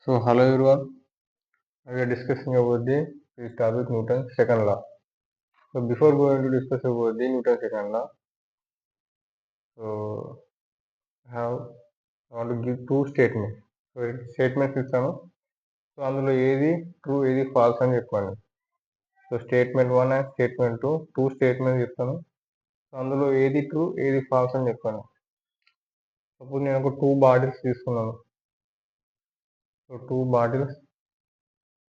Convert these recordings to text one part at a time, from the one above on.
So hello everyone, we are discussing about this topic Newton's second law. So before going to discuss about the Newton's second law, so I want to give two statements. So statements ఇస్తాను. So అందులో ఏది true ఏది falls అని చెప్పండి. So statement 1 and statement 2 two statements చెప్తాను. So అందులో ఏది true ఏది ఫాల్స్ అని చెప్పండి. సపోజ్ నేను ఒక టూ బాటిల్స్ తీసుకున్నాను. So two bottles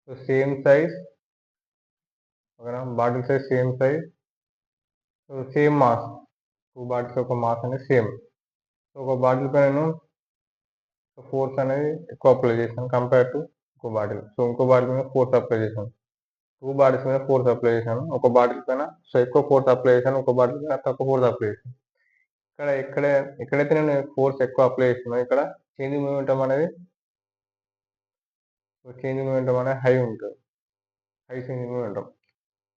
so same size, ఓకేనా, bottle size same size, so same mass, two bottles ఒక మాస్ అనేది సేమ్. సో ఒక బాటిల్ పైన నేను ఫోర్స్ అనేది ఎక్కువ అప్లై చేశాను కంపేర్ టు ఇంకో బాటిల్. సో ఇంకో బాటిల్ మీద ఫోర్స్ అప్లై చేశాను. టూ బాటిల్స్ మీద ఫోర్స్ అప్లై చేశాను. ఒక బాటిల్ పైన సో ఎక్కువ ఫోర్స్ అప్లై చేశాను, ఒక బాటిల్ పైన తక్కువ ఫోర్స్ అప్లై చేశాను. ఎక్కడైతే నేను ఫోర్స్ ఎక్కువ అప్లై చేస్తున్నానో ఇక్కడ చేంజ్ మూమెంటం అనేది హై ఉంటుంది, హై చేంజ్ మూమెంటం.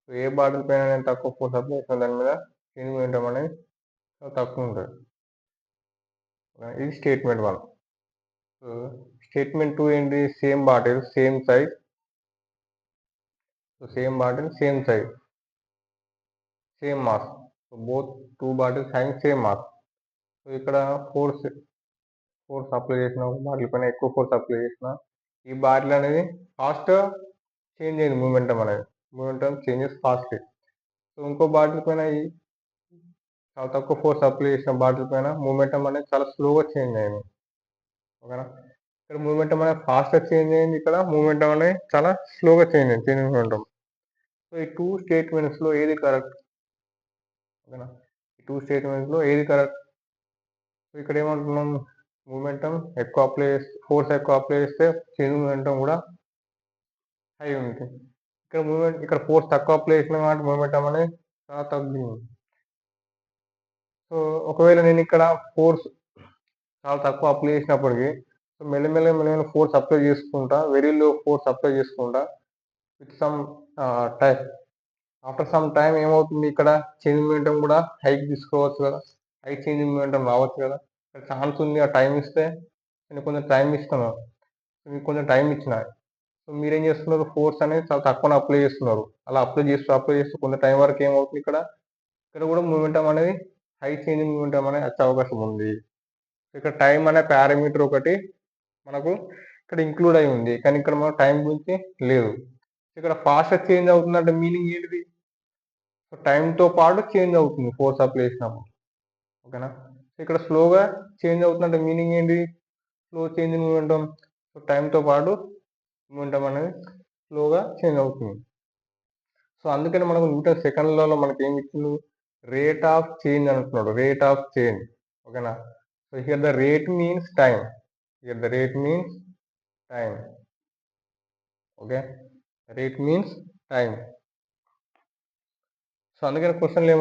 సో ఏ బాటిల్ పైన నేను తక్కువ ఫోర్స్ అప్లై చేసిన దాని మీద చేంజ్ మూమెంటం అనేది తక్కువ ఉంటుంది. ఇది స్టేట్మెంట్ 1. సో స్టేట్మెంట్ 2 ఏంటి? Same bottle same size, so same bottle same size same mass. So both two bottles having same mass. So ఇక్కడ ఫోర్స్ అప్లై చేసిన, ఒక బాటిల్ పైన ఎక్కువ ఫోర్స్ అప్లై చేసిన ఈ బాటిల్ అనేది ఫాస్ట్ చేంజ్ అయింది, మూమెంటం చేంజెస్ ఫాస్ట్. సో ఇంకో బాటిల్ పైన చాలా తక్కువ ఫోర్స్ అప్లై చేసిన బాటిల్ పైన మూమెంటం అనేది చాలా స్లోగా చేంజ్ అయింది, ఓకేనా. ఇక్కడ మూమెంటం అనేది ఫాస్ట్గా చేంజ్ అయింది, ఇక్కడ మూమెంటం అనేది చాలా స్లోగా చేంజ్ అయింది, చేంజ్ మూమెంటం. సో ఈ టూ స్టేట్మెంట్స్లో ఏది కరెక్ట్, ఓకేనా, ఈ టూ స్టేట్మెంట్స్లో ఏది కరెక్ట్? సో ఇక్కడ ఏమంటున్నాం, మూమెంటం ఎక్కువ అప్లై చేస్తే, ఫోర్స్ ఎక్కువ అప్లై చేస్తే చేంజ్ మూమెంటం కూడా హై ఉంటుంది. ఇక్కడ ఫోర్స్ తక్కువ అప్లై చేసిన కాబట్టి మూమెంటం అనేది చాలా తగ్గింది. సో ఒకవేళ నేను ఇక్కడ ఫోర్స్ చాలా తక్కువ అప్లై చేసినప్పటికీ సో మెల్లమెల్ల ఫోర్స్ అప్లై చేసుకుంటా, వెరీ లో ఫోర్స్ అప్లై చేసుకుంటా with some time, after some time ఏమవుతుంది, ఇక్కడ చేంజ్ మూమెంటం కూడా హైకి తీసుకోవచ్చు కదా, హై చేంజ్ మూమెంటం రావచ్చు కదా. ఇక్కడ ఛాన్స్ ఉంది, ఆ టైం ఇస్తే నేను కొంచెం టైం ఇస్తున్నాను, మీకు కొంచెం టైం ఇచ్చిన. సో మీరేం చేస్తున్నారు, ఫోర్స్ అనేది చాలా తక్కువ అప్లై చేస్తున్నారు. అలా అప్లై చేస్తూ కొంత టైం వరకు ఏమవుతుంది, ఇక్కడ కూడా మూమెంటం అనేది హై చేంజ్ మూమెంటం అనేది వచ్చే అవకాశం ఉంది. ఇక్కడ టైం అనే పారామీటర్ ఒకటి మనకు ఇక్కడ ఇంక్లూడ్ అయి ఉంది, కానీ ఇక్కడ మనం టైం గురించి లేదు. ఇక్కడ ఫాస్ట్గా చేంజ్ అవుతుందంటే మీనింగ్ ఏంటిది, సో టైంతో పాటు చేంజ్ అవుతుంది ఫోర్స్ అప్లై చేసినప్పుడు, ఓకేనా. సో ఇక్కడ స్లోగా చేంజ్ అవుతుందంటే మీనింగ్ ఏంటి, స్లో చేంజ్ మూమెంటం. సో టైంతో పాటు మూమెంటం అనేది స్లోగా చేంజ్ అవుతుంది. సో అందుకని మనకు న్యూటన్ సెకండ్ లాలో మనకి ఏమి ఇచ్చిండు, రేట్ ఆఫ్ చేంజ్ అంటున్నాడు, రేట్ ఆఫ్ చేంజ్, ఓకేనా. So here the rate means time, okay, rate means time. So అందుకని క్వశ్చన్లు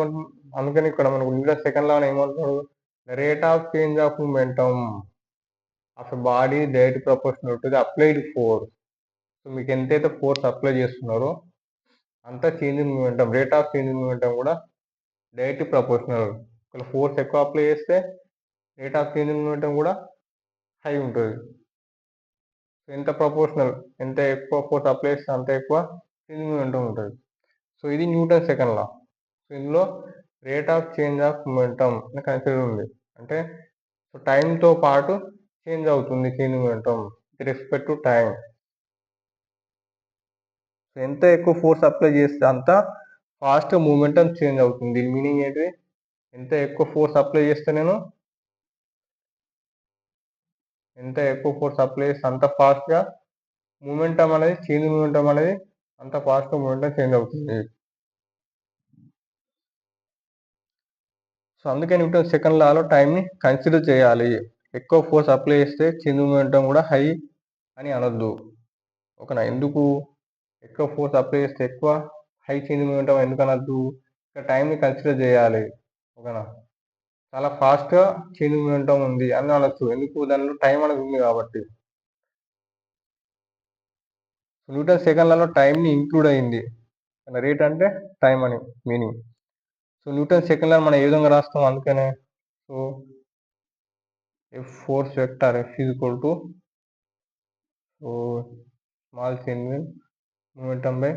అందుకని ఇక్కడ మనకు న్యూటన్ సెకండ్ లా ఏమంటున్నాడు, rate of change of momentum of body direct proportional to the applied force. So మీకు ఎంతైతే ఫోర్స్ అప్లై చేస్తున్నారో అంత change momentum, rate of change momentum కూడా డైరెక్ట్ ప్రపోర్షనల్. ఇక్కడ ఫోర్స్ ఎక్కువ అప్లై చేస్తే రేట్ ఆఫ్ చేంజ్ మూమెంటం కూడా హై ఉంటుంది. ఎంత ప్రపోర్షనల్, ఎంత ఎక్కువ ఫోర్స్ అప్లై చేస్తే అంత ఎక్కువ చేంజ్ మూమెంటం ఉంటుంది. సో ఇది న్యూటన్ సెకండ్ లా. సో ఇందులో rate of change of momentum అని కన్సిడర్ ఉంది, అంటే సో టైంతో పాటు చేంజ్ అవుతుంది change momentum with respect to time. So ఎంత ఎక్కువ ఫోర్స్ అప్లై చేస్తే అంత ఫాస్ట్ మూమెంటం చేంజ్ అవుతుంది. దీని మీనింగ్ ఏంటి, ఎంత ఎక్కువ ఫోర్స్ అప్లై చేస్తే అంత ఫాస్ట్గా మూమెంటం అనేది చేంజ్ మూమెంటం అనేది అంత ఫాస్ట్గా మూమెంటం చేంజ్ అవుతుంది. సో అందుకే న్యూటన్ సెకండ్ లాలో టైంని కన్సిడర్ చేయాలి. ఎక్కువ ఫోర్స్ అప్లై చేస్తే చేంజ్ మూమెంటం కూడా హై అని అనొద్దు, ఓకేనా. ఎందుకు ఎక్కువ ఫోర్స్ అప్లై చేస్తే ఎక్కువ హై చేంజ్ మూమెంటం ఎందుకు అనొద్దు, ఇక్కడ టైంని కన్సిడర్ చేయాలి, ఓకేనా. చాలా ఫాస్ట్గా చేంజ్ మూమెంటం ఉంది అని అనొచ్చు, ఎందుకు, దానిలో టైం అనేది ఉంది కాబట్టి. న్యూటన్ సెకండ్ లాలో టైంని ఇంక్లూడ్ అయింది, రేట్ అంటే టైం అని మీనింగ్. సో న్యూటన్ సెకండ్ లా మనం ఏ విధంగా రాస్తాం, అందుకనే so force vector F is equal to So small change in momentum by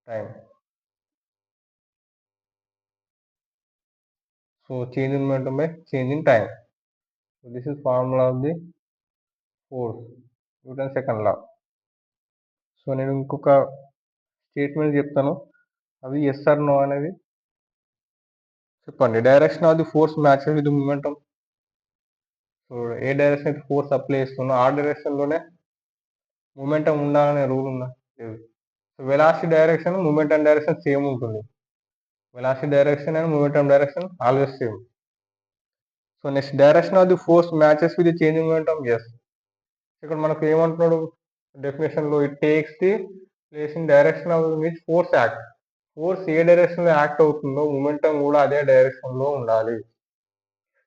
time. So change in momentum by change in time. So this is formula of the force, Newton's second law. So నేను ఇంకొక statement చెప్తాను, అవి yes are no అనేది చెప్పండి. Direction of the force matches with momentum. So ఏ direction అయితే force apply చేస్తున్నా ఆ డైరెక్షన్లోనే మూమెంటం ఉండాలనే రూల్ ఉందా? లేదు. So velocity direction momentum direction same ఉంటుంది. Velocity direction and momentum direction always same. So next direction of the force matches with changing momentum. Yes. ఇక్కడ మనకు ఏమంటున్నాడు డెఫినేషన్లో, it takes the place in direction of which force act. Force ఏ డైరెక్షన్లో act అవుతుందో momentum కూడా అదే డైరెక్షన్లో ఉండాలి.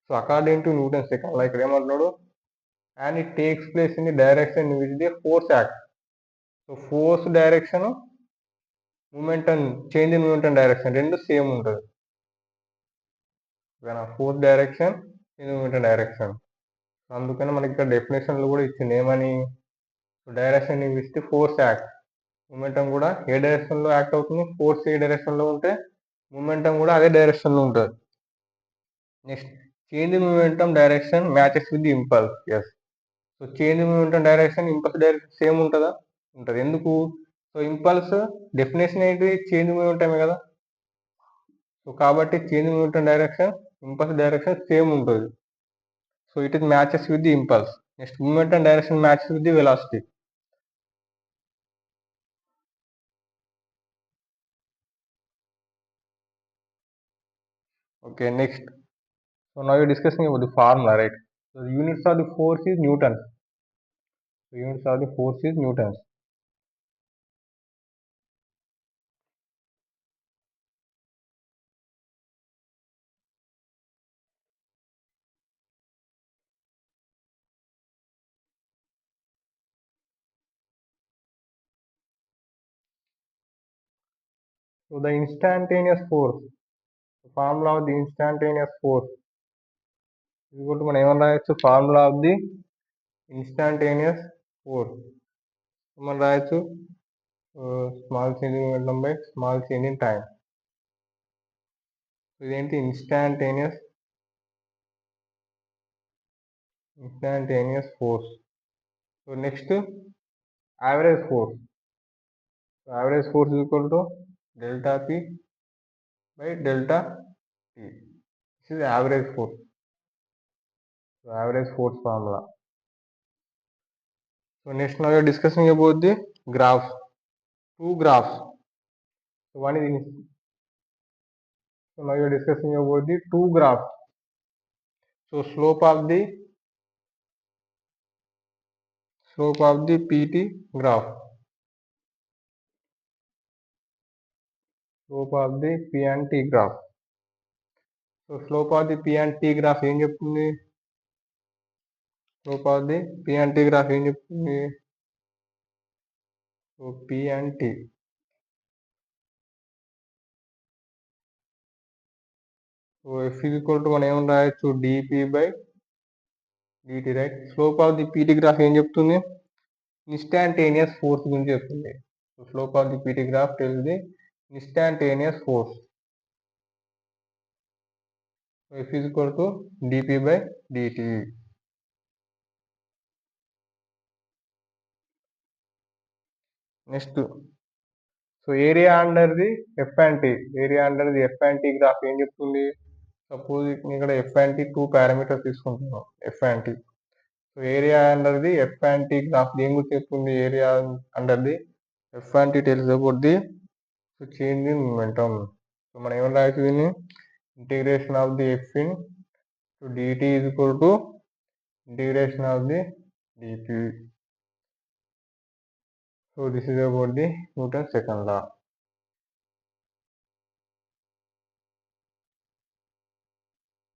So according to Newton second లా ఇక్కడ ఏమంటున్నాడు, and it takes place in the direction which the force act. So force direction momentum change in momentum direction రెండు సేమ్ ఉంటుంది. Force direction change in momentum direction. అందుకని మనకి ఇక్కడ డెఫినేషన్లు కూడా ఇచ్చింది ఏమని, direction in which the force act. Momentum కూడా ఏ డైరెక్షన్లో యాక్ట్ అవుతుంది, ఫోర్స్ ఏ డైరెక్షన్లో ఉంటే మూమెంటం కూడా అదే డైరెక్షన్లో ఉంటుంది. Next change in momentum direction matches with the impulse. Yes. So change in momentum direction impulse direction same ఉంటుందా? ఉంటుంది. ఎందుకు? సో ఇంపల్స్ డెఫినేషన్ ఏంటి, చేంజ్ మూమెంటమే కదా. సో కాబట్టి change momentum direction impulse direction same ఉంటుంది. So it is matches with the impulse. Next momentum direction matches with the velocity. Okay, next. So now you're discussing about the formula, right? So the units of the force is newtons. The units of the force is newtons. So the instantaneous force, the formula of the instantaneous force is equal to మనం ఏమన్నా రాయొచ్చు, formula of the instantaneous force మనం రాయొచ్చు small change in momentum by small change in time. ఇదేంటి instantaneous force. So next average force. Average force is equal to delta P by delta T. This is average force. So average force formula. So next now we are discussing about the graphs. Two graphs. So one is so now we are discussing about the two graphs. So slope of the PT graph. Slope of the P and T graph. So slope of the P and T graph ఏం చెప్తుంది? Slope of the P and T graph ఏం చెప్తుంది? So P and T. So F is equal to మనం ఏం రాయొచ్చు, dP by dt, right. Slope of the PT graph ఏం చెప్తుంది? Instantaneous force గురించి చెప్తుంది. So slope of the PT graph tells the instantaneous force. F is equal to dP by dt. Next so area under the F and T. Area under the F and T graph ఏం చెప్తుంది? Suppose ఇక్కడ F and T two parameters తీసుకుంటున్నాం, F and T. So area under the F and T graph దేని గురించి చెప్తుంది? Area under the F and T tells about the change in momentum. So మనం ఏమన్నా రాయొచ్చు దీన్ని, integration of the F into DT is equal to integration of the DP. So this is about the Newton second law.